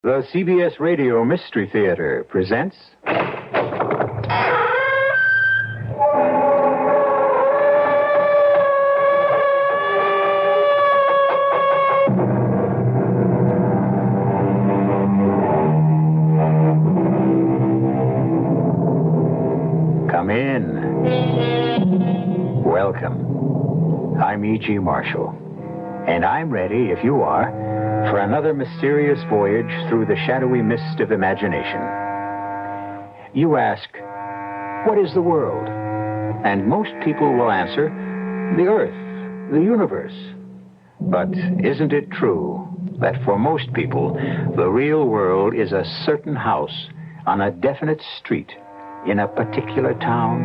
The CBS Radio Mystery Theater presents... Come in. Welcome. I'm E.G. Marshall, and I'm ready, if you are, for another mysterious voyage through the shadowy mist of imagination. You ask, what is the world? And most people will answer, the earth, the universe. But isn't it true that for most people, the real world is a certain house on a definite street in a particular town?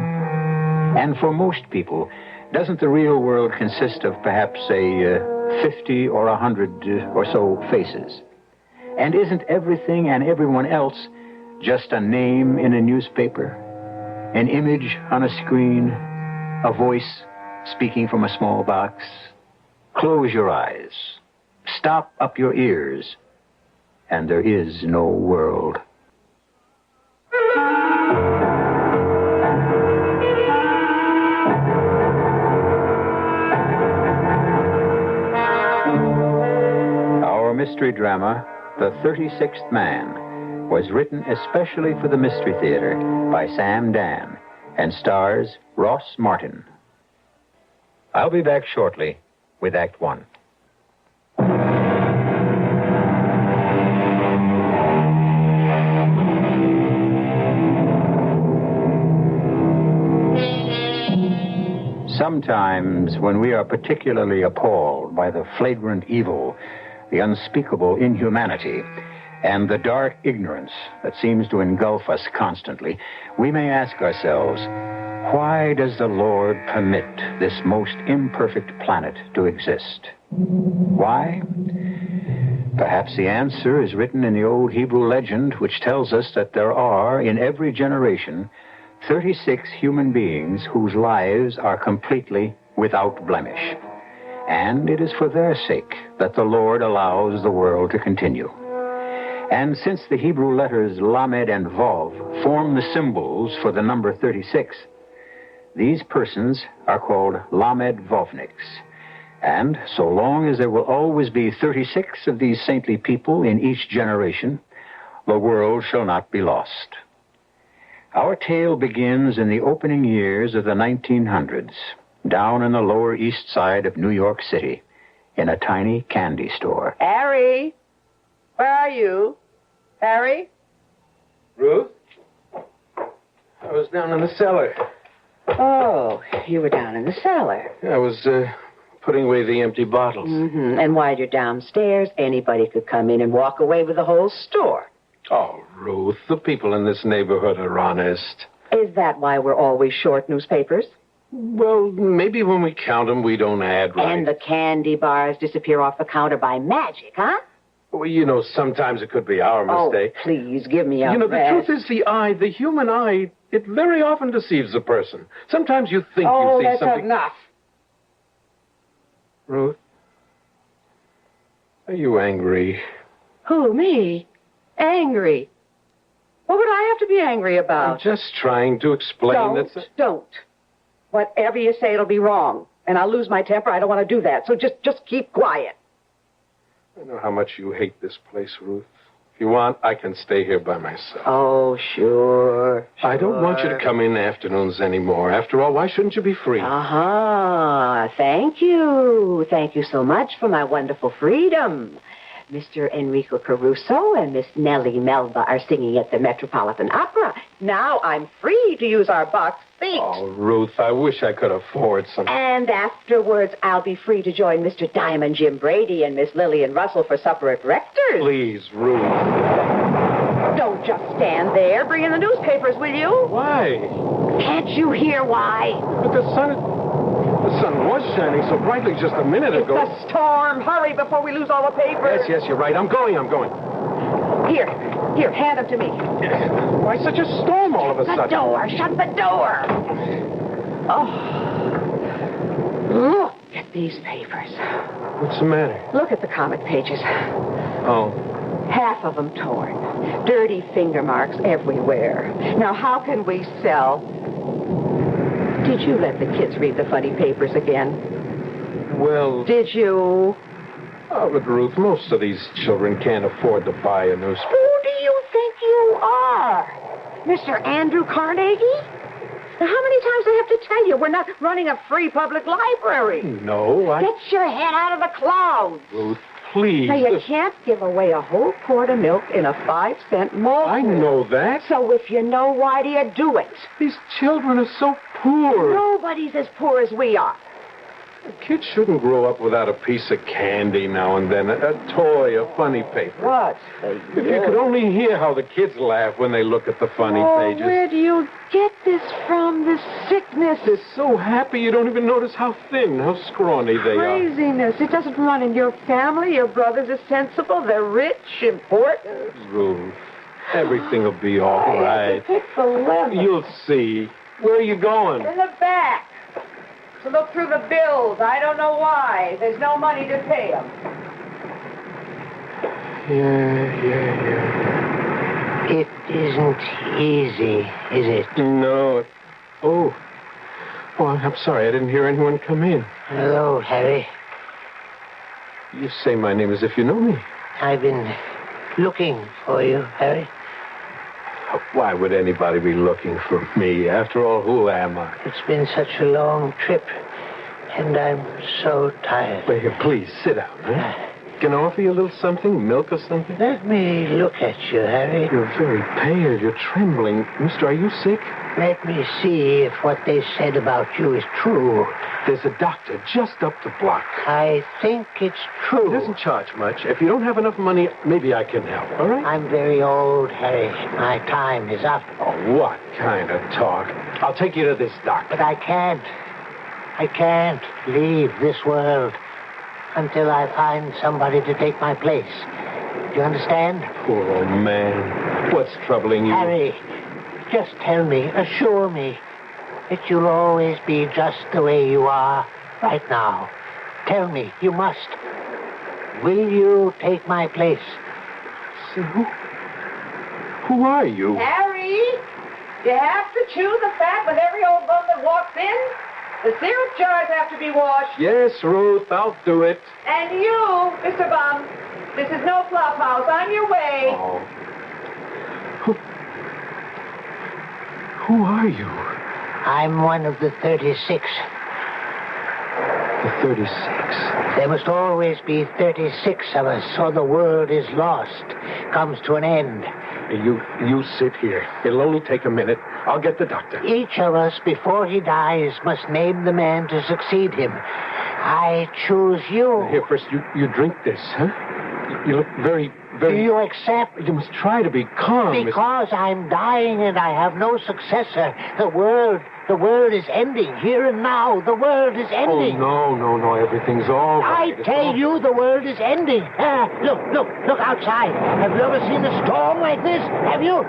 And for most people, doesn't the real world consist of perhaps, say, 50 or 100 or so faces? And isn't everything and everyone else just a name in a newspaper, an image on a screen, a voice speaking from a small box? Close your eyes, stop up your ears, and there is no world. Mystery drama, The 36th Man, was written especially for the Mystery Theater by Sam Dan and stars Ross Martin. I'll be back shortly with Act One. Sometimes, when we are particularly appalled by the flagrant evil, the unspeakable inhumanity, and the dark ignorance that seems to engulf us constantly, we may ask ourselves, why does the Lord permit this most imperfect planet to exist? Why? Perhaps the answer is written in the old Hebrew legend, which tells us that there are, in every generation, 36 human beings whose lives are completely without blemish. And it is for their sake that the Lord allows the world to continue. And since the Hebrew letters Lamed and Vav form the symbols for the number 36, these persons are called Lamed Vovniks. And so long as there will always be 36 of these saintly people in each generation, the world shall not be lost. Our tale begins in the opening years of the 1900s. Down in the Lower East Side of New York City, in a tiny candy store. Harry? Where are you? Harry? Ruth? I was down in the cellar. Oh, you were down in the cellar. I was putting away the empty bottles. Mm-hmm. And while you're downstairs, anybody could come in and walk away with the whole store. Oh, Ruth, the people in this neighborhood are honest. Is that why we're always short newspapers? Well, maybe when we count them, we don't add right. And the candy bars disappear off the counter by magic, huh? Well, you know, sometimes it could be our mistake. Oh, please, give me a You know, rest. the truth is the human eye, it very often deceives a person. Sometimes you think you see that's something... enough. Ruth, are you angry? Who, me? Angry? What would I have to be angry about? I'm just trying to explain Don't. Whatever you say, it'll be wrong. And I'll lose my temper. I don't want to do that. So just keep quiet. I know how much you hate this place, Ruth. If you want, I can stay here by myself. Oh, sure. I don't want you to come in afternoons anymore. After all, why shouldn't you be free? Uh-huh. Thank you. Thank you so much for my wonderful freedom. Mr. Enrico Caruso and Miss Nellie Melba are singing at the Metropolitan Opera. Now I'm free to use our box seat. Oh, Ruth, I wish I could afford some. And afterwards, I'll be free to join Mr. Diamond Jim Brady and Miss Lillian Russell for supper at Rector's. Please, Ruth. Don't just stand there. Bring in the newspapers, will you? Why? Can't you hear why? But the sun was shining so brightly just a minute ago. It's a storm. Hurry before we lose all the papers. Yes, you're right. I'm going. Here, hand them to me. Why such a storm all of a sudden? Shut the door. Oh. Look at these papers. What's the matter? Look at the comic pages. Oh. Half half of them torn. Dirty finger marks everywhere. Now, how can we sell? Did you let the kids read the funny papers again? Well... Did you? Oh, but Ruth, most of these children can't afford to buy a newspaper. Who do you think you are? Mr. Andrew Carnegie? Now, how many times do I have to tell you we're not running a free public library? No, Get your head out of the clouds. Ruth, please. Now, you can't give away a whole quart of milk in a 5-cent malt. I know that. So if you know, why do you do it? These children are so poor. Nobody's as poor as we are. Kids shouldn't grow up without a piece of candy now and then, a toy, a funny paper. What? If you could only hear how the kids laugh when they look at the funny pages. Where do you get this from, this sickness? They're so happy you don't even notice how thin, how scrawny they are. Craziness. It doesn't run in your family. Your brothers are sensible. They're rich, important. Ruth, everything will be all right. Pick the lemon. You'll see. Where are you going? In the back. To look through the bills. I don't know why. There's no money to pay them. Yeah. It isn't easy, is it? No. Oh, I'm sorry. I didn't hear anyone come in. Hello, Harry. You say my name as if you know me. I've been looking for you, Harry. Why would anybody be looking for me? After all, who am I? It's been such a long trip, and I'm so tired. Wait, here, please, sit down, huh? Can I offer you a little something? Milk or something? Let me look at you, Harry. You're very pale. You're trembling. Mister, are you sick? Let me see if what they said about you is true. There's a doctor just up the block. I think it's true. He doesn't charge much. If you don't have enough money, maybe I can help, all right? I'm very old, Harry. My time is up. Oh, what kind of talk? I'll take you to this doctor. But I can't. I can't leave this world until I find somebody to take my place. Do you understand? Poor old man. What's troubling you? Harry, just tell me, assure me, that you'll always be just the way you are right now. Tell me, you must. Will you take my place? Say, who are you? Harry, you have to chew the fat with every old bum that walks in. The syrup jars have to be washed. Yes, Ruth, I'll do it. And you, Mr. Bum, this is no flop house. On your way. Oh. Who are you? I'm one of the 36. The 36. There must always be 36 of us, or the world is lost, comes to an end. You sit here. It'll only take a minute. I'll get the doctor. Each of us, before he dies, must name the man to succeed him. I choose you. Here, first, you drink this, huh? You look very... Do you accept? You must try to be calm. Because I'm dying and I have no successor. The world is ending. Here and now, the world is ending. Oh, no. Everything's all right. I tell you, the world is ending. Look outside. Have you ever seen a storm like this? Have you?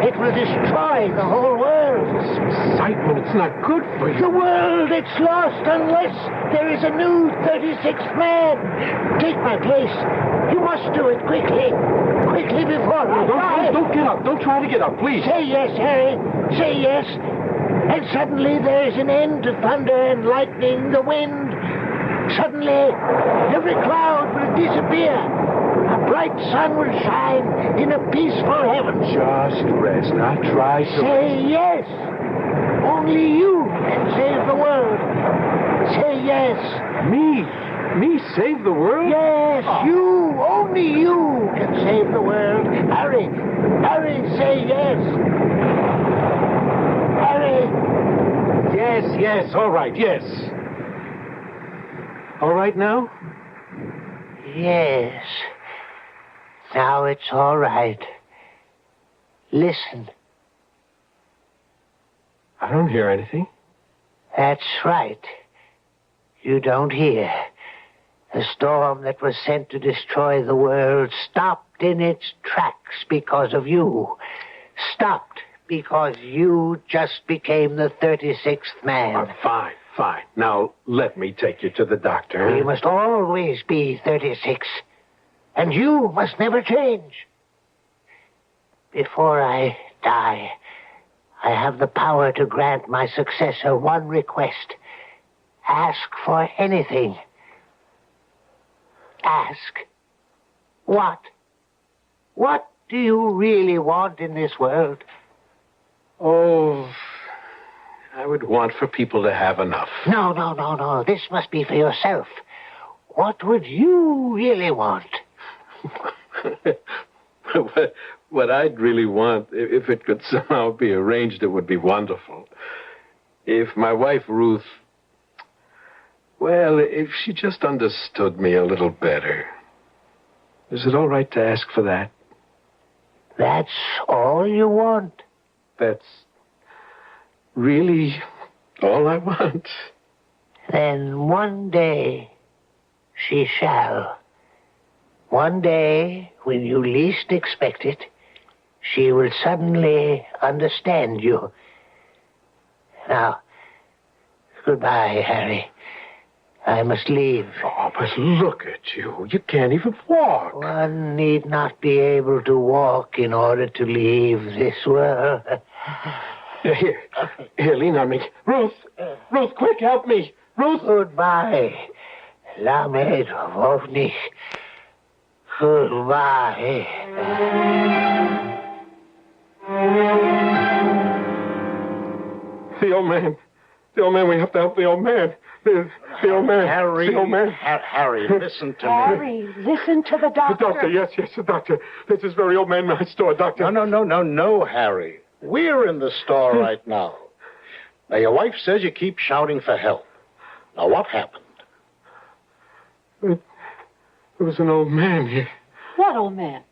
It will destroy the whole world. This excitement, it's not good for you. The world, it's lost unless there is a new 36th man. Take my place. You must do it quickly. Quickly before I die. Don't get up. Don't try to get up, please. Say yes, Harry. Say yes. And suddenly there is an end to thunder and lightning, the wind. Suddenly, every cloud will disappear. A bright sun will shine in a peaceful heaven. Just rest. Now try to... Say yes. Only you can save the world. Say yes. Me? Me save the world? Yes, you. Only you can save the world. Harry, say yes. Harry. Yes, all right, yes. All right now? Yes. Now it's all right. Listen. I don't hear anything. That's right. You don't hear. The storm that was sent to destroy the world stopped in its tracks because of you. Stopped because you just became the 36th man. Fine. Now, let me take you to the doctor. You must always be 36. And you must never change. before I die, I have the power to grant my successor one request. Ask for anything. Ask. What? What do you really want in this world? Oh, I would want for people to have enough. No. This must be for yourself. What would you really want? What I'd really want, if it could somehow be arranged, it would be wonderful. If my wife, Ruth, well, if she just understood me a little better. Is it all right to ask for that? That's all you want? That's really all I want. Then one day she shall. One day, when you least expect it, she will suddenly understand you. Now, goodbye, Harry. I must leave. Oh, but look at you. You can't even walk. One need not be able to walk in order to leave this world. Here, lean on me. Ruth, quick, help me. Ruth. Goodbye, Lamed Vovnik. Goodbye. The old man, we have to help the old man. The old man. Harry. The old man. Harry, listen to me. Harry, listen to the doctor. The doctor, yes, the doctor. This is very old man next door, doctor. No, Harry. We're in the store right now. Now, your wife says you keep shouting for help. Now, what happened? There was an old man here. What old man?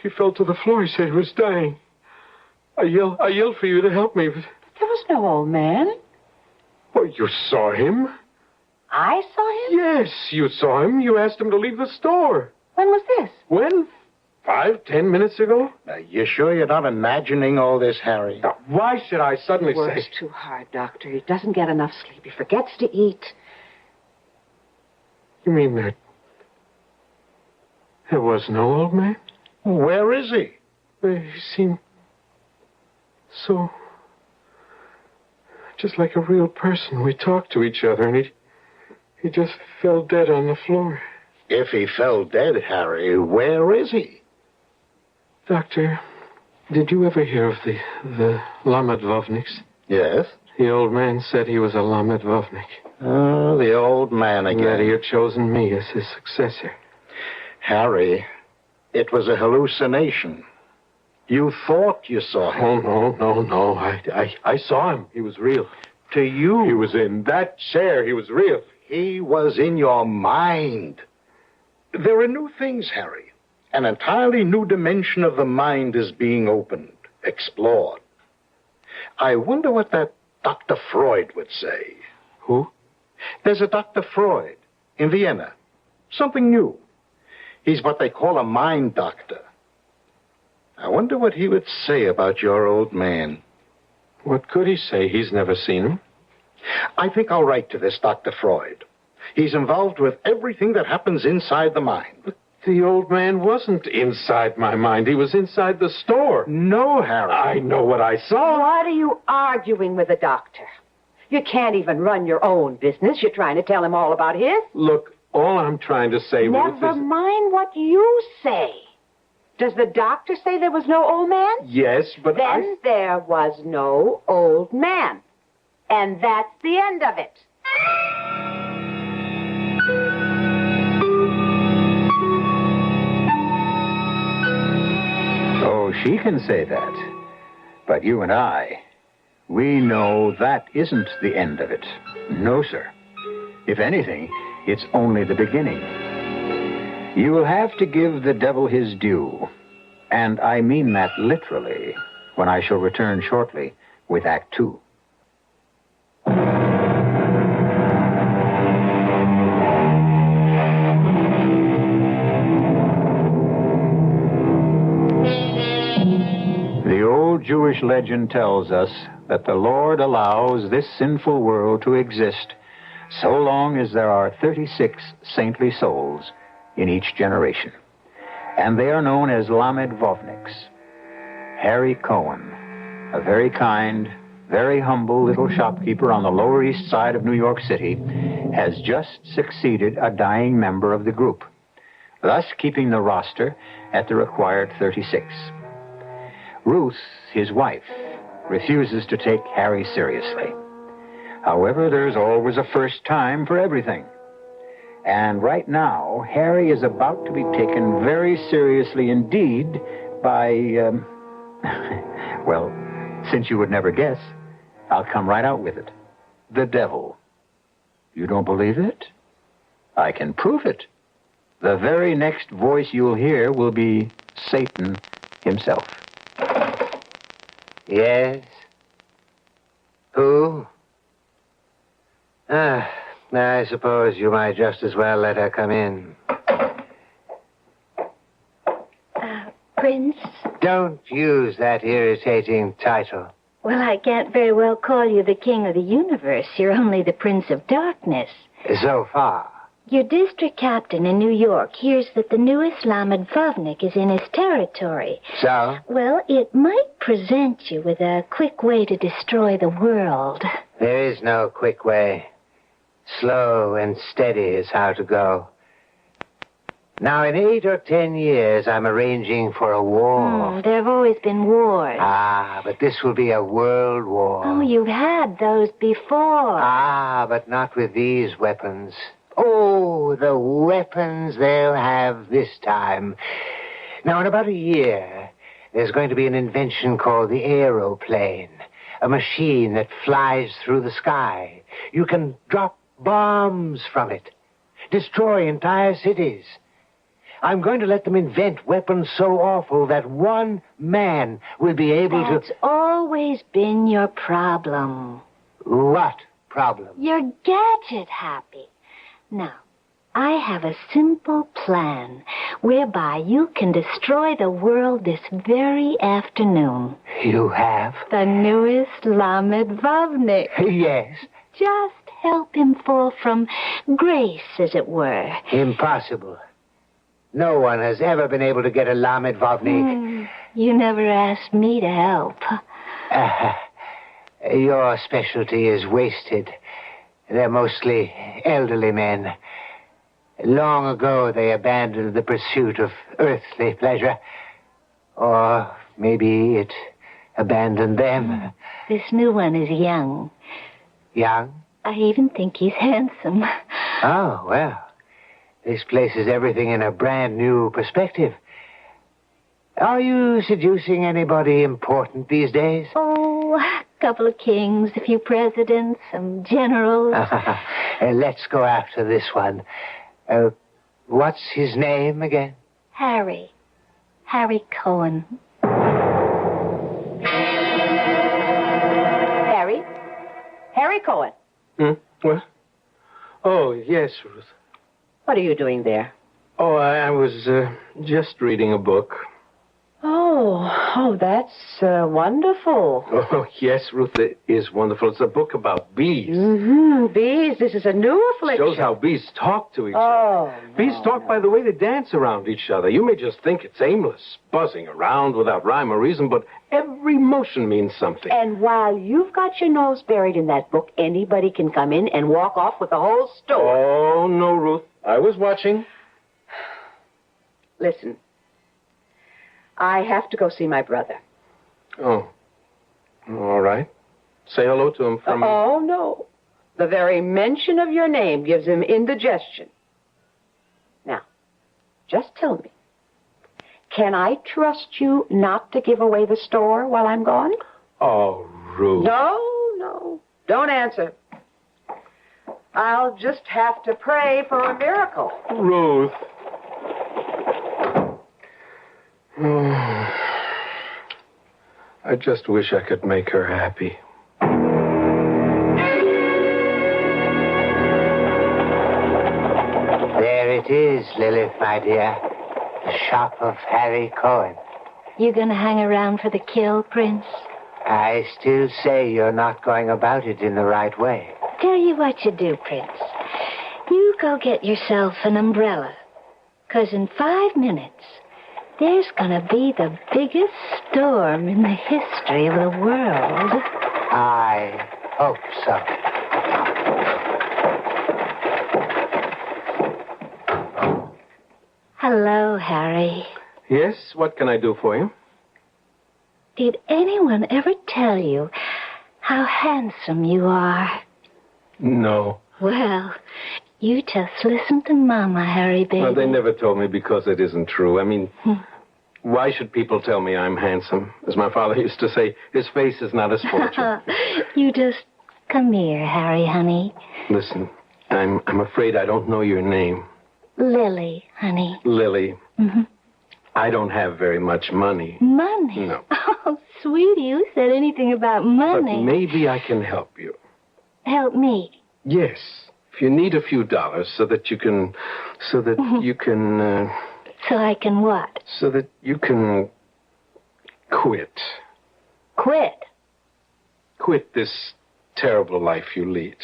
He fell to the floor. He said he was dying. I yelled for you to help me, but... There was no old man. Oh, you saw him? I saw him? Yes, you saw him. You asked him to leave the store. When was this? When? 5-10 minutes ago? Now, you sure you're not imagining all this, Harry? Now, why should I suddenly He works say... too hard, Doctor. He doesn't get enough sleep. He forgets to eat. You mean that... There was no old man? Where is he? He seemed... so... just like a real person. We talked to each other, and he just fell dead on the floor. If he fell dead, Harry, where is he? Doctor, did you ever hear of the Lamadvovniks? Yes? The old man said he was a Lamadvovnik. Oh, the old man again. That he had chosen me as his successor. Harry, it was a hallucination. You thought you saw him. Oh, no. I saw him. He was real. To you. He was in that chair. He was real. He was in your mind. There are new things, Harry. An entirely new dimension of the mind is being opened, explored. I wonder what that Dr. Freud would say. Who? There's a Dr. Freud in Vienna. Something new. He's what they call a mind doctor. I wonder what he would say about your old man. What could he say? He's never seen him. I think I'll write to this Dr. Freud. He's involved with everything that happens inside the mind. But the old man wasn't inside my mind. He was inside the store. No, Harry. I know what I saw. What are you arguing with the doctor? You can't even run your own business. You're trying to tell him all about his. Look, all I'm trying to say, Ruth, Never mind what you say. Does the doctor say there was no old man? Yes, but Then there was no old man. And that's the end of it. Oh, she can say that. But you and I, we know that isn't the end of it. No, sir. If anything, it's only the beginning. You will have to give the devil his due. And I mean that literally when I shall return shortly with Act 2. The old Jewish legend tells us that the Lord allows this sinful world to exist so long as there are 36 saintly souls in each generation. And they are known as Lamed Vovniks. Harry Cohen, a very kind, very humble little shopkeeper on the Lower East Side of New York City, has just succeeded a dying member of the group, thus keeping the roster at the required 36. Ruth, his wife, refuses to take Harry seriously. However, there's always a first time for everything. And right now, Harry is about to be taken very seriously indeed by, well, since you would never guess, I'll come right out with it. The devil. You don't believe it? I can prove it. The very next voice you'll hear will be Satan himself. Yes? Who? I suppose you might just as well let her come in. Prince? Don't use that irritating title. Well, I can't very well call you the king of the universe. You're only the Prince of Darkness. So far. Your district captain in New York hears that the newest Lamed is in his territory. So? Well, it might present you with a quick way to destroy the world. There is no quick way. Slow and steady is how to go. Now, in 8 or 10 years, I'm arranging for a war. There have always been wars. But this will be a world war. Oh, you've had those before. But not with these weapons. Oh, the weapons they'll have this time. Now, in about a year, there's going to be an invention called the aeroplane. A machine that flies through the sky. You can drop bombs from it. Destroy entire cities. I'm going to let them invent weapons so awful that one man will be able to... That's always been your problem. What problem? You're gadget happy. Now, I have a simple plan whereby you can destroy the world this very afternoon. You have? The newest Lamed Vavnik. Yes. Just help him fall from grace, as it were. Impossible. No one has ever been able to get a Lamed Vavnik. You never asked me to help. Your specialty is wasted. They're mostly elderly men. Long ago, they abandoned the pursuit of earthly pleasure. Or maybe it abandoned them. This new one is young. Young? I even think he's handsome. Oh, well. This places everything in a brand new perspective. Are you seducing anybody important these days? Oh, a couple of kings, a few presidents, some generals. Let's go after this one. What's his name again? Harry Cohen. Harry Cohen. What? Oh, yes, Ruth. What are you doing there? Oh, I was just reading a book. Oh, that's wonderful. Oh, yes, Ruth, it is wonderful. It's a book about bees. Bees, this is a new affliction. Shows how bees talk to each other. Bees talk by the way they dance around each other. You may just think it's aimless, buzzing around without rhyme or reason, but every motion means something. And while you've got your nose buried in that book, anybody can come in and walk off with the whole story. Oh, no, Ruth. I was watching. Listen. I have to go see my brother. Oh. All right. Say hello to him from me. Oh, no. The very mention of your name gives him indigestion. Now, just tell me, can I trust you not to give away the store while I'm gone? Oh, Ruth. No. Don't answer. I'll just have to pray for a miracle. Ruth. I just wish I could make her happy. There it is, Lilith, my dear. The shop of Harry Cohen. You gonna hang around for the kill, Prince? I still say you're not going about it in the right way. Tell you what you do, Prince. You go get yourself an umbrella. 'Cause in 5 minutes, there's gonna be the biggest storm in the history of the world. I hope so. Hello, Harry. Yes, what can I do for you? Did anyone ever tell you how handsome you are? No. Well, you just listen to Mama, Harry, baby. Well, they never told me because it isn't true. I mean, why should people tell me I'm handsome? As my father used to say, his face is not his fortune. You just come here, Harry, honey. Listen, I'm afraid I don't know your name. Lily, honey. Lily. Mm-hmm. I don't have very much money. Money? No. Oh, sweetie, who said anything about money? But maybe I can help you. Help me. Yes. If you need a few dollars so that you can... So that you can... So I can what? So that you can... Quit. Quit? Quit this terrible life you lead.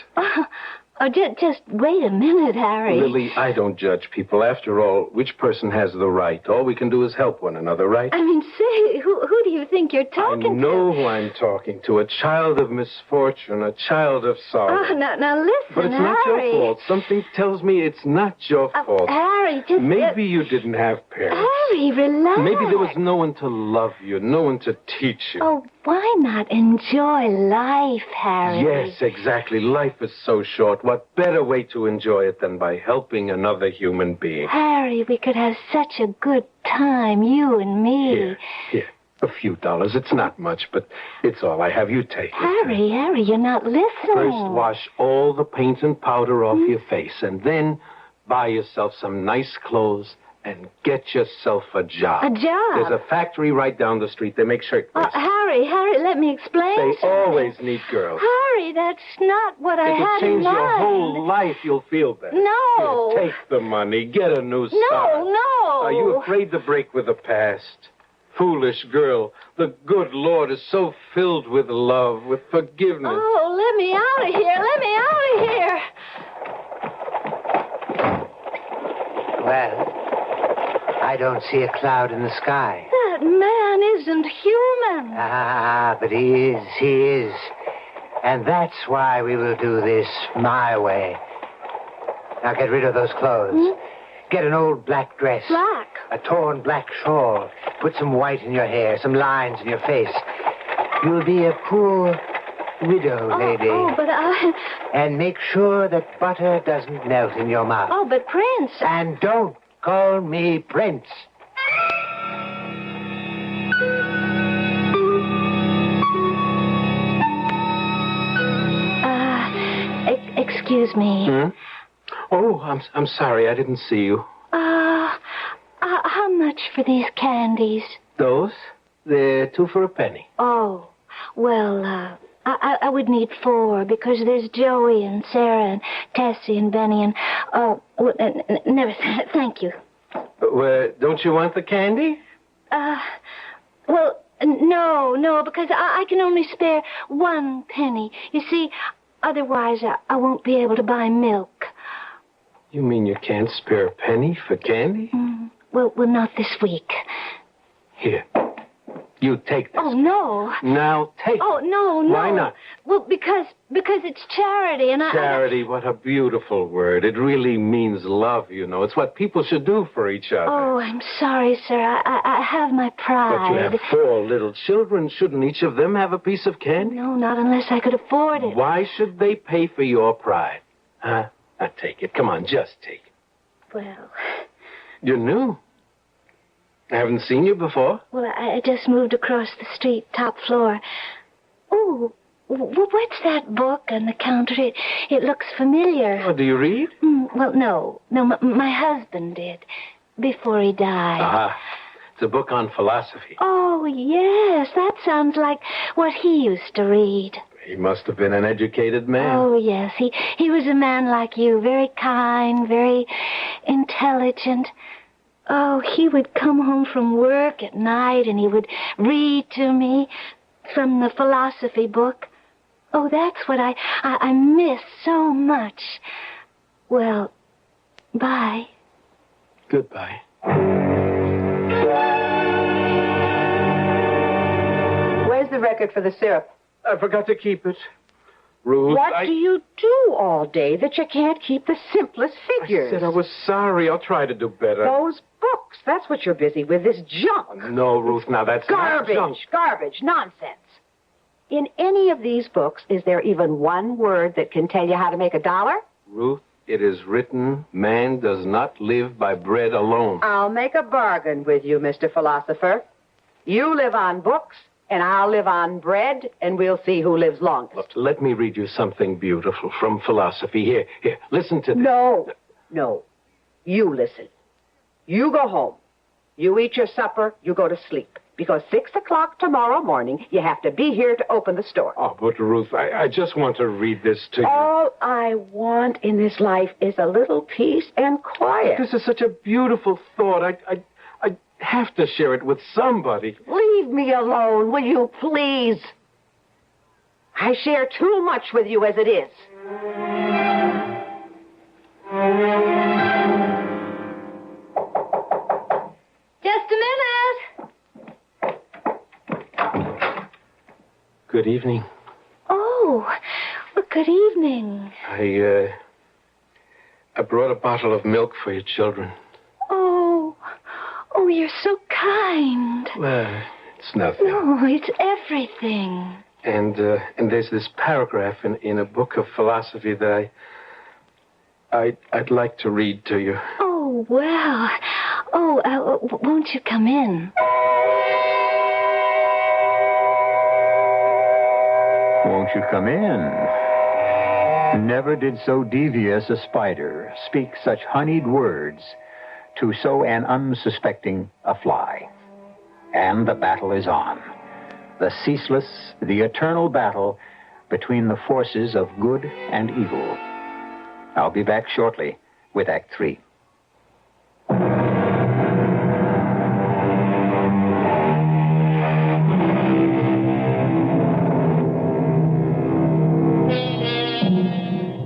Oh, just wait a minute, Harry. Lily, I don't judge people. After all, which person has the right? All we can do is help one another, right? I mean, say, who do you think you're talking to? I know who I'm talking to. A child of misfortune, a child of sorrow. Oh, now listen, But it's Harry. not your fault. Something tells me it's not your fault. Harry, just... Maybe you didn't have parents. Harry, relax. Maybe there was no one to love you, no one to teach you. Oh, why not enjoy life, Harry? Yes, exactly. Life is so short. What better way to enjoy it than by helping another human being? Harry, we could have such a good time, you and me. Here. A few dollars. It's not much, but it's all I have. You take it. Harry, you're not listening. First, wash all the paint and powder off your face, and then buy yourself some nice clothes and get yourself a job. A job? There's a factory right down the street. They make shirtwaists. Harry, let me explain They something. always need girls. Harry, that's not what I If had it change in mind. your whole life, you'll feel better. No. Here, take the money. Get a new start. No. Are you afraid to break with the past? Foolish girl, the good Lord is so filled with love, with forgiveness. Oh, let me out of here. Let me out of here. Well, I don't see a cloud in the sky. That man isn't human. Ah, but he is. And that's why we will do this my way. Now get rid of those clothes. Get an old black dress. Black? A torn black shawl. Put some white in your hair, some lines in your face. You'll be a poor widow lady. Oh, but I... And make sure that butter doesn't melt in your mouth. Oh, but Prince... And don't call me Prince. Excuse me. Oh, I'm sorry. I didn't see you. How much for these candies? Those? They're 2 for a penny. Oh, well, I would need 4 because there's Joey and Sarah and Tessie and Benny and, never, thank you. Don't you want the candy? Well, no, because I can only spare 1 penny. You see, otherwise I won't be able to buy milk. You mean you can't spare a penny for candy? Well, not this week. Here. You take this. Oh, no. Now take Oh, it. no. Why not? Well, because it's charity, and Charity, what a beautiful word. It really means love, you know. It's what people should do for each other. Oh, I'm sorry, sir. I have my pride. But you have 4 little children. Shouldn't each of them have a piece of candy? No, not unless I could afford it. Why should they pay for your pride? Huh? Now take it. Come on, just take it. Well... You're new. I haven't seen you before. Well, I just moved across the street, top floor. Oh, what's that book on the counter? It looks familiar. Oh, do you read? Well, no, my husband did, before he died. Ah, it's a book on philosophy. Oh, yes, that sounds like what he used to read. He must have been an educated man. Oh, yes, he was a man like you, very kind, very intelligent. Oh, he would come home from work at night and he would read to me from the philosophy book. Oh, that's what I miss so much. Well, bye. Goodbye. record for the syrup. I forgot to keep it. Ruth, What do you do all day that you can't keep the simplest figures? I said I was sorry. I'll try to do better. Those books. That's what you're busy with, this junk. No, Ruth, now that's Garbage, not junk. garbage, nonsense. In any of these books, is there even one word that can tell you how to make $1? Ruth, it is written, man does not live by bread alone. I'll make a bargain with you, Mr. Philosopher. You live on books, and I'll live on bread, and we'll see who lives longest. Look, let me read you something beautiful from philosophy. Here, listen to this. No. You listen. You go home. You eat your supper. You go to sleep. Because 6 o'clock tomorrow morning, you have to be here to open the store. Oh, but Ruth, I just want to read this to you. All I want in this life is a little peace and quiet. This is such a beautiful thought. I have to share it with somebody. Leave me alone, will you, please? I share too much with you as it is. Just a minute. Good evening. Oh, well, good evening. I brought a bottle of milk for your children. Oh, you're so kind. Well, it's nothing. No, it's everything. And there's this paragraph in a book of philosophy that I'd like to read to you. Oh, well. Oh, won't you come in? Won't you come in? Never did so devious a spider speak such honeyed words to so an unsuspecting a fly. And the battle is on. The ceaseless, the eternal battle between the forces of good and evil. I'll be back shortly with Act 3.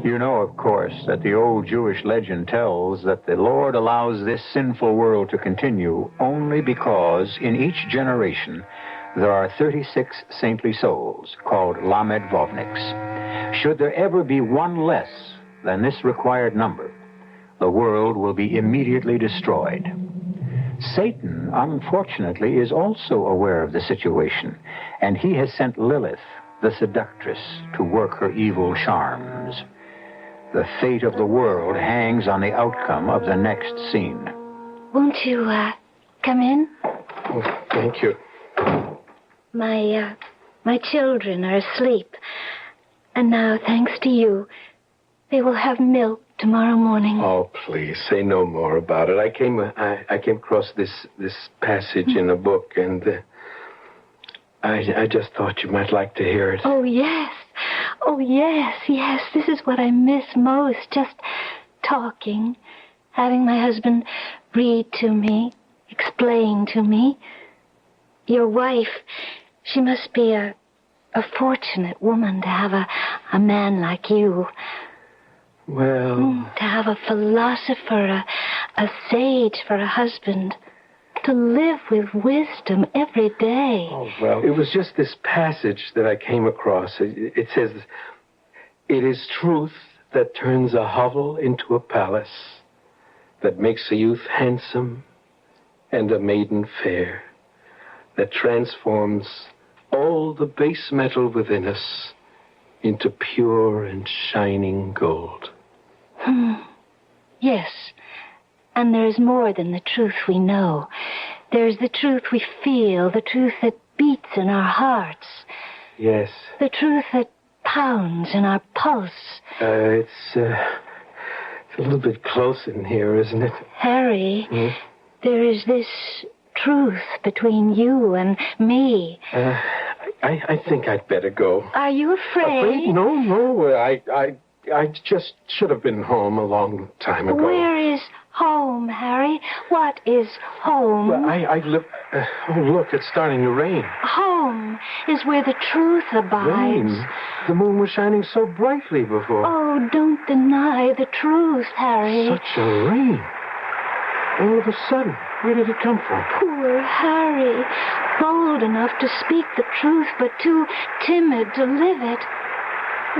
You know, of course, that the old Jewish legend tells that the Lord allows this sinful world to continue only because in each generation there are 36 saintly souls called Lamed Vovniks. Should there ever be one less than this required number, the world will be immediately destroyed. Satan, unfortunately, is also aware of the situation, and he has sent Lilith, the seductress, to work her evil charms. The fate of the world hangs on the outcome of the next scene. Won't you, come in? Oh, thank you. My children are asleep. And now, thanks to you, they will have milk tomorrow morning. Oh, please, say no more about it. I came across this passage in a book, and I just thought you might like to hear it. Oh, yes. Oh, yes. This is what I miss most, just talking, having my husband read to me, explain to me. Your wife, she must be a fortunate woman to have a man like you. Well... To have a philosopher, a sage for a husband. To live with wisdom every day. Oh, well, it was just this passage that I came across. It says, "It is truth that turns a hovel into a palace, that makes a youth handsome and a maiden fair, that transforms all the base metal within us into pure and shining gold." Yes. And there's more than the truth we know. There's the truth we feel, the truth that beats in our hearts. Yes. The truth that pounds in our pulse. It's a little bit close in here, isn't it? Harry, there is this truth between you and me. I think I'd better go. Are you afraid? No. I just should have been home a long time ago. Where is home, Harry? What is home? Well, I live... oh, look, it's starting to rain. Home is where the truth abides. Rain? The moon was shining so brightly before. Oh, don't deny the truth, Harry. Such a rain. All of a sudden, where did it come from? Poor Harry. Hold old enough to speak the truth, but too timid to live it.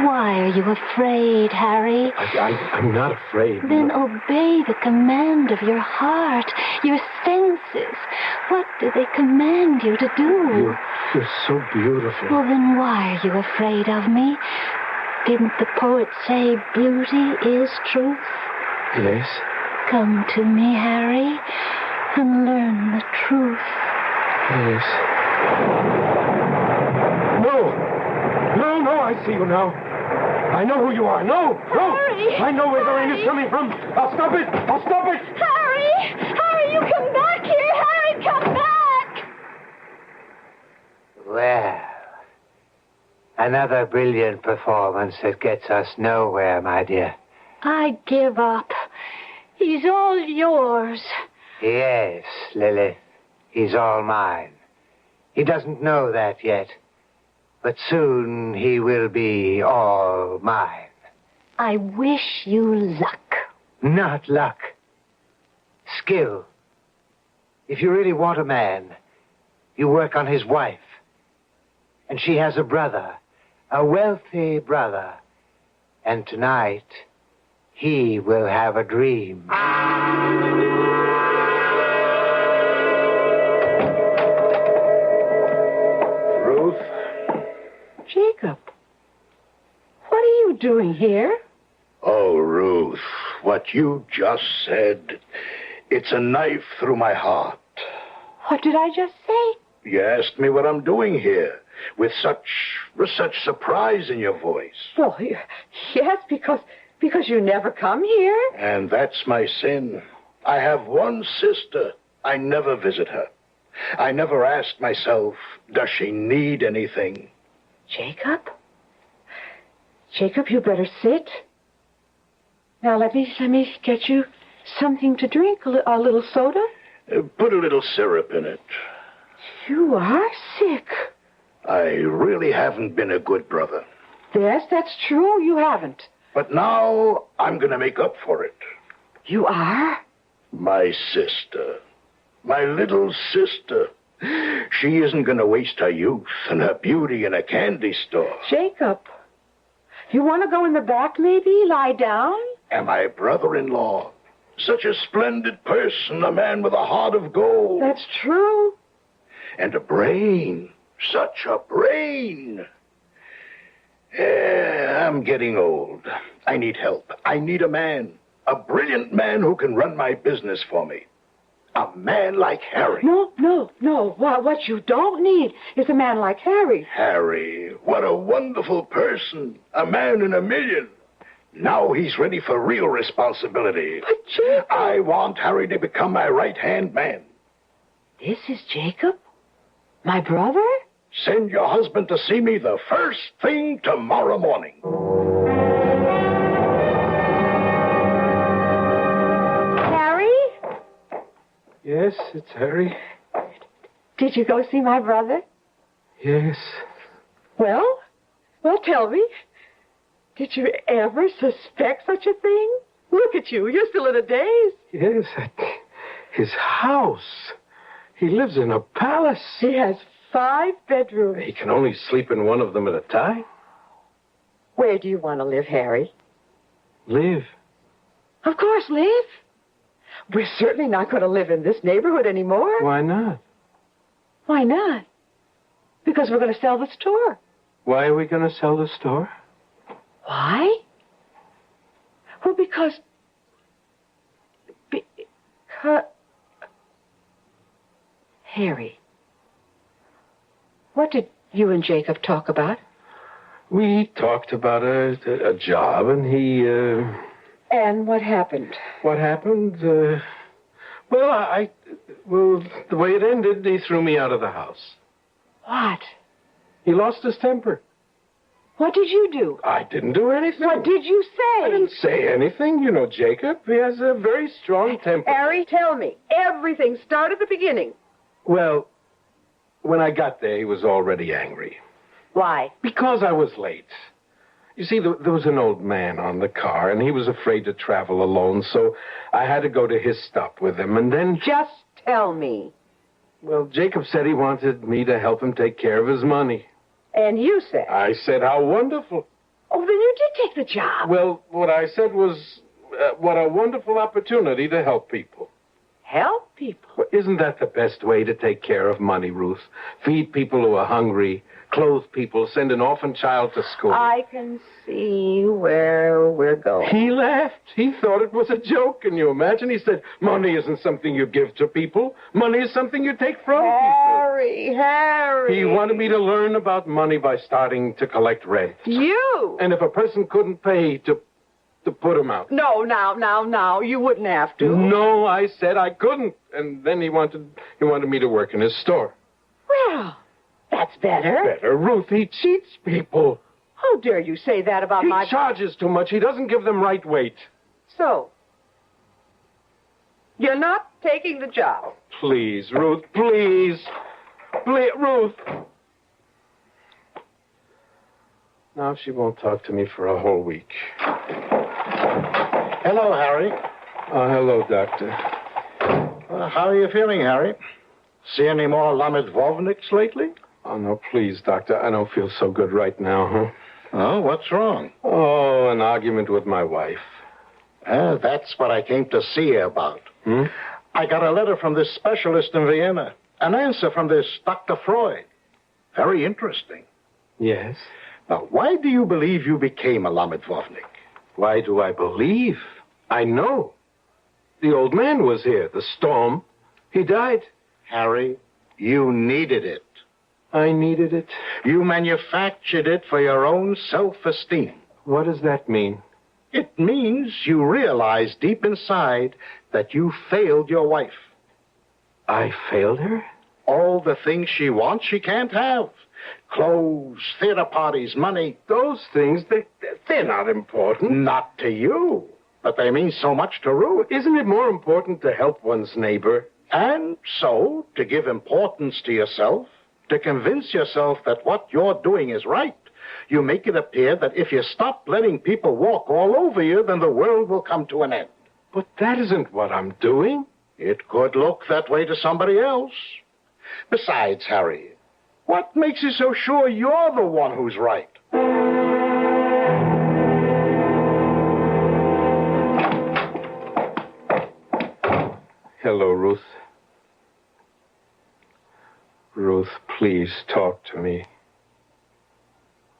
Why are you afraid, Harry? I'm not afraid. Then obey the command of your heart, your senses. What do they command you to do? You're so beautiful. Well, then why are you afraid of me? Didn't the poet say beauty is truth? Yes. Come to me, Harry, and learn the truth. Yes. No, I see you now. I know who you are. No. Harry! I know where the rain is coming from. I'll stop it. Harry, you come back here. Harry, come back! Well, another brilliant performance that gets us nowhere, my dear. I give up. He's all yours. Yes, Lilith. He's all mine. He doesn't know that yet. But soon he will be all mine. I wish you luck. Not luck. Skill. If you really want a man, you work on his wife. And she has a brother, a wealthy brother. And tonight, he will have a dream. Ruth? Jacob, what are you doing here? Oh, Ruth, what you just said, it's a knife through my heart. What did I just say? You asked me what I'm doing here, with such surprise in your voice. Well, yes, because you never come here. And that's my sin. I have one sister. I never visit her. I never ask myself, does she need anything? Jacob? Jacob, you better sit. Now, let me get you something to drink, a little soda. Put a little syrup in it. You are sick. I really haven't been a good brother. Yes, that's true, you haven't. But now I'm going to make up for it. You are? My sister. My little sister. She isn't going to waste her youth and her beauty in a candy store. Jacob, you want to go in the back, maybe? Lie down? And my brother-in-law. Such a splendid person, a man with a heart of gold. That's true. And a brain. Such a brain. I'm getting old. I need help. I need a man. A brilliant man who can run my business for me. A man like Harry. No. What you don't need is a man like Harry. Harry, what a wonderful person. A man in a million. Now he's ready for real responsibility. But Jacob... I want Harry to become my right-hand man. This is Jacob? My brother? Send your husband to see me the first thing tomorrow morning. Harry? Yes, it's Harry. Did you go see my brother? Yes. Well, tell me. Did you ever suspect such a thing? Look at you. You're still in a daze. Yes, at his house. He lives in a palace. He has 5 bedrooms. He can only sleep in one of them at a time. Where do you want to live, Harry? Live. Of course, live. We're certainly not going to live in this neighborhood anymore. Why not? Why not? Because we're going to sell the store. Why are we going to sell the store? Why? Well, because... Harry, what did you and Jacob talk about? We talked about a job, and he... And what happened? What happened? Well, the way it ended, he threw me out of the house. What? He lost his temper. What did you do? I didn't do anything. What did you say? I didn't say anything. You know, Jacob, he has a very strong temper. Harry, tell me. Everything. Start at the beginning. Well, when I got there, he was already angry. Why? Because I was late. You see, there was an old man on the car, and he was afraid to travel alone, so I had to go to his stop with him, and then... Just tell me. Well, Jacob said he wanted me to help him take care of his money. And you said? I said, how wonderful. Oh, then you did take the job. Well, what I said was, what a wonderful opportunity to help people. Help people? Well, isn't that the best way to take care of money, Ruth? Feed people who are hungry, clothe people, send an orphan child to school. I can see where we're going. He laughed. He thought it was a joke. Can you imagine? He said, money isn't something you give to people. Money is something you take from people. Harry. He wanted me to learn about money by starting to collect rent. You? And if a person couldn't pay, to put him out. No, now. You wouldn't have to. No, I said I couldn't. And then he wanted me to work in his store. Well, that's better. Better, Ruth. He cheats people. How dare you say that about He my... charges too much. He doesn't give them right weight. So, you're not taking the job. Please, Ruth, please. Please, Ruth. Now she won't talk to me for a whole week. Hello, Harry. Oh, hello, Doctor. How are you feeling, Harry? See any more Lamed-Vovniks lately? Oh, no, please, Doctor. I don't feel so good right now, huh? Oh, what's wrong? Oh, an argument with my wife. That's what I came to see you about. I got a letter from this specialist in Vienna. An answer from this Dr. Freud. Very interesting. Yes? Now, why do you believe you became a Lamed-Vovnik? Why do I believe? I know. The old man was here, the storm. He died. Harry, you needed it. I needed it. You manufactured it for your own self-esteem. What does that mean? It means you realize deep inside that you failed your wife. I failed her? All the things she wants, she can't have. Clothes, theater parties, money. Those things, they're not important. Not to you, but they mean so much to Ruth. Isn't it more important to help one's neighbor? And so, to give importance to yourself, to convince yourself that what you're doing is right, you make it appear that if you stop letting people walk all over you, then the world will come to an end. But that isn't what I'm doing. It could look that way to somebody else. Besides, Harry, what makes you so sure you're the one who's right? Hello, Ruth. Ruth, please talk to me.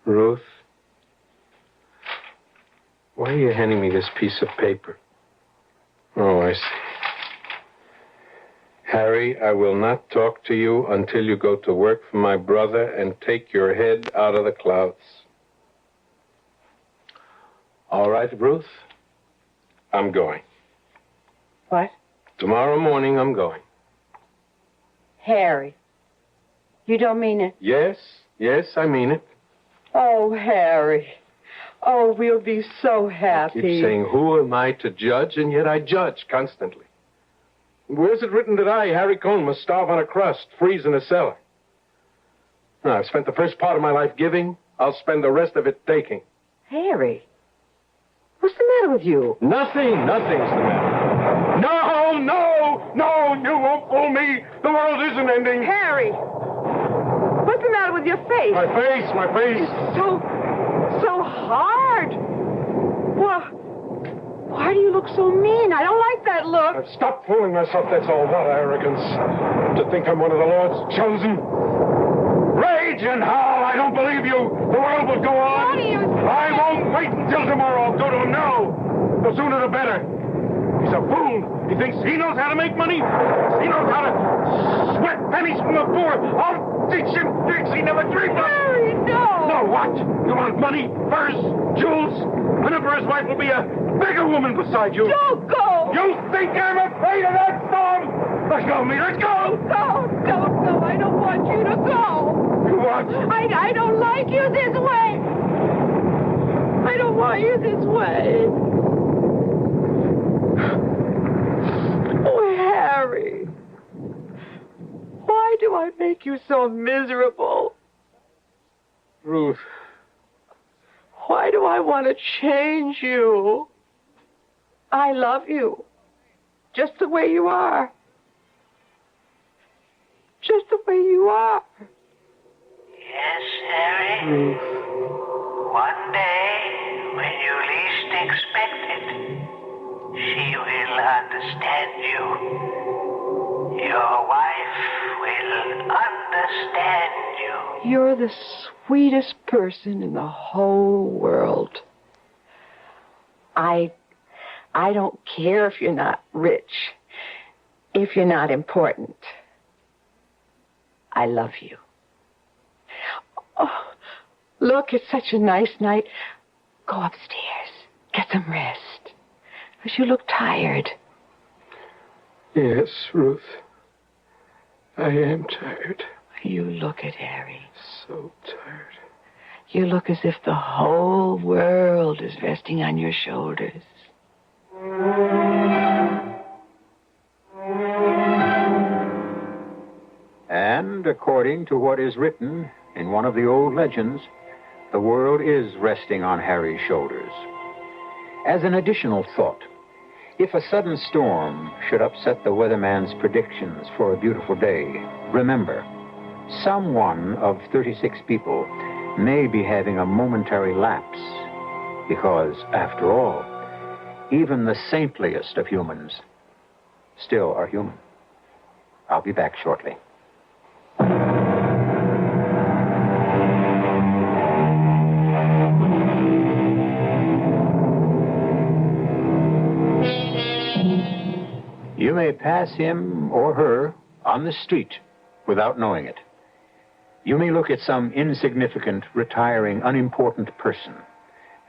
Ruth? Why are you handing me this piece of paper? Oh, I see. Harry, I will not talk to you until you go to work for my brother and take your head out of the clouds. All right, Ruth? I'm going. What? Tomorrow morning, I'm going. Harry, you don't mean it? Yes, I mean it. Oh, Harry. Oh, we'll be so happy. I keep saying, who am I to judge? And yet I judge constantly. Where's it written that I, Harry Cohn, must starve on a crust, freeze in a cellar? No, I've spent the first part of my life giving. I'll spend the rest of it taking. Harry, what's the matter with you? Nothing's the matter. No, you won't fool me. The world isn't ending. Harry, what's the matter with your face? My face. It's so hard. Well, why do you look so mean? I don't like that look. I've stopped fooling myself, that's all. What arrogance. To think I'm one of the Lord's chosen. Rage and howl, I don't believe you. The world will go on. What are you saying? I won't wait until tomorrow. I'll go to him now. The sooner the better. He's a fool. He thinks he knows how to make money. He knows how to sweat pennies from the poor. I'll teach him tricks he never dreamed of. Harry, no. No, what? You want money, furs, jewels? Whenever his wife will be a bigger woman beside you. Don't go. You think I'm afraid of that storm? Let's go, me. Let's go. Don't go. I don't want you to go. You what? I don't like you this way. I don't want you this way. Oh, Harry. Why do I make you so miserable? Ruth. Why do I want to change you? I love you. Just the way you are. just the way you are. Yes, Harry. One day, when you least expect it, she will understand you. Your wife will understand you. You're the sweetest person in the whole world. I don't care if you're not rich, if you're not important. I love you. Oh, look, it's such a nice night. Go upstairs. Get some rest. Because you look tired. Yes, Ruth. I am tired. You look it, Harry. So tired. You look as if the whole world is resting on your shoulders. And according to what is written in one of the old legends, the world is resting on Harry's shoulders. As an additional thought, if a sudden storm should upset the weatherman's predictions for a beautiful day, remember, some one of 36 people may be having a momentary lapse, because, after all, even the saintliest of humans still are human. I'll be back shortly. You may pass him or her on the street without knowing it. You may look at some insignificant, retiring, unimportant person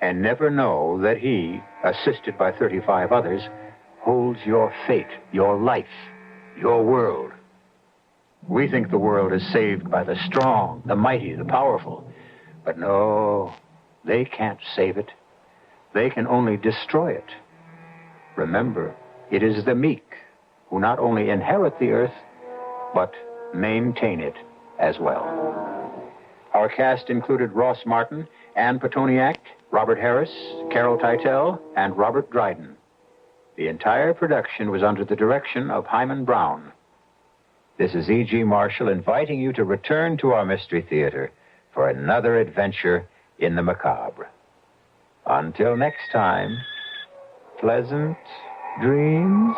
and never know that he, assisted by 35 others, holds your fate, your life, your world. We think the world is saved by the strong, the mighty, the powerful. But no, they can't save it. They can only destroy it. Remember, it is the meek who not only inherit the earth, but maintain it as well. Our cast included Ross Martin, Ann Petoniak, Robert Harris, Carol Teitel, and Robert Dryden. The entire production was under the direction of Hyman Brown. This is E.G. Marshall inviting you to return to our Mystery Theater for another adventure in the macabre. Until next time, pleasant dreams.